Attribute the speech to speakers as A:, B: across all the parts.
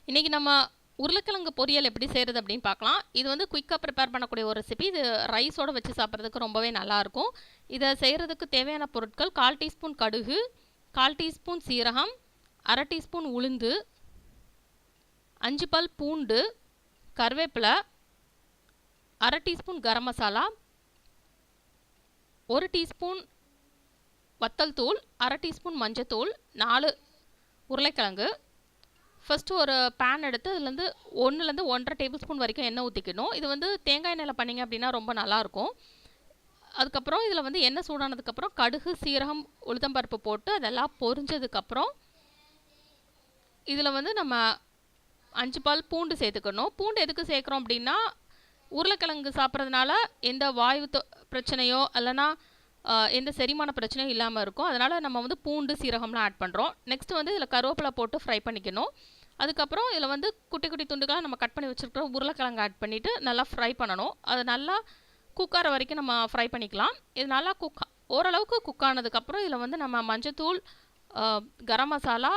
A: இன்றைக்கி நம்ம உருளைக்கிழங்கு பொரியல் எப்படி செய்கிறது அப்படின்னு பார்க்கலாம். இது வந்து குயிக்காக ப்ரிப்பேர் பண்ணக்கூடிய ஒரு ரெசிபி. இது ரைஸோடு வச்சு சாப்பிட்றதுக்கு ரொம்பவே நல்லாயிருக்கும். இதை செய்கிறதுக்கு தேவையான பொருட்கள்: 1/4 டீஸ்பூன் கடுகு, 1/4 டீஸ்பூன் சீரகம், 1/2 டீஸ்பூன் உளுந்து, 5 பல் பூண்டு, கருவேப்பிலை, 1/2 டீஸ்பூன் கரம் மசாலா, 1 டீஸ்பூன் வத்தல் தூள், 1/2 டீஸ்பூன் மஞ்சத்தூள், 4 உருளைக்கிழங்கு. ஃபஸ்ட்டு ஒரு பேன் எடுத்து அதுலேருந்து 1லேருந்து 1.5 டேபிள் ஸ்பூன் வரைக்கும் எண்ணெய் ஊற்றிக்கணும். இது வந்து தேங்காய் எண்ணெயில் பண்ணிங்க அப்படின்னா ரொம்ப நல்லாயிருக்கும். அதுக்கப்புறம் இதில் வந்து எண்ணெய் சூடானதுக்கப்புறம் கடுகு, சீரகம், உளுத்தம்பருப்பு போட்டு அதெல்லாம் பொரிஞ்சதுக்கப்புறம் இதில் வந்து நம்ம 5 பல் பூண்டு சேர்த்துக்கணும். பூண்டு எதுக்கு சேர்க்குறோம் அப்படின்னா, உருளைக்கிழங்கு சாப்பிட்றதுனால எந்த வாயு பிரச்சனையோ இல்லைனா எந்த செரிமான பிரச்சனையும் இல்லாமல் இருக்கும். அதனால் நம்ம வந்து பூண்டு, சீரகம்லாம் ஆட் பண்ணுறோம். நெக்ஸ்ட்டு வந்து இதில் கருவேப்பிலை போட்டு ஃப்ரை பண்ணிக்கணும். அதுக்கப்புறம் இதில் வந்து குட்டி குட்டி துண்டுகளாக நம்ம கட் பண்ணி வச்சுருக்கிற உருளைக்கிழங்கு ஆட் பண்ணிவிட்டு நல்லா ஃப்ரை பண்ணணும். அது நல்லா குக்கார வரைக்கும் நம்ம ஃப்ரை பண்ணிக்கலாம். இது நல்லா ஓரளவுக்கு குக் ஆனதுக்கப்புறம் இதில் வந்து நம்ம மஞ்சத்தூள், கரம் மசாலா,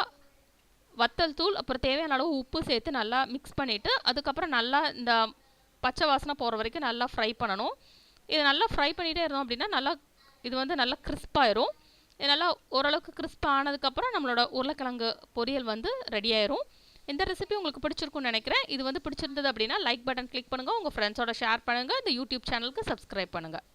A: வத்தல் தூள், அப்புறம் தேவையான அளவு உப்பு சேர்த்து நல்லா மிக்ஸ் பண்ணிவிட்டு அதுக்கப்புறம் நல்லா இந்த பச்சை வாசனை போகிற வரைக்கும் நல்லா ஃப்ரை பண்ணணும். இதை நல்லா ஃப்ரை பண்ணிகிட்டே இருந்தோம் அப்படின்னா நல்லா இது வந்து நல்லா கிறிஸ்பாயிரும். இது நல்லா ஓரளவுக்கு கிறிஸ்பாக ஆனதுக்கப்புறம் நம்மளோட உருளைக்கிழங்கு பொரியல் வந்து ரெடி ஆயிரும். இந்த ரெசிபி உங்களுக்கு பிடிச்சிருக்குன்னு நினைக்கிறேன். இது வந்து பிடிச்சிருந்தது அப்படின்னா லைக் பட்டன் கிளிக் பண்ணுங்கள், உங்கள் ஃப்ரெண்ட்ஸோட ஷேர் பண்ணுங்கள், இந்த யூடியூப் சேனலுக்கு சப்ஸ்கிரைப் பண்ணுங்கள்.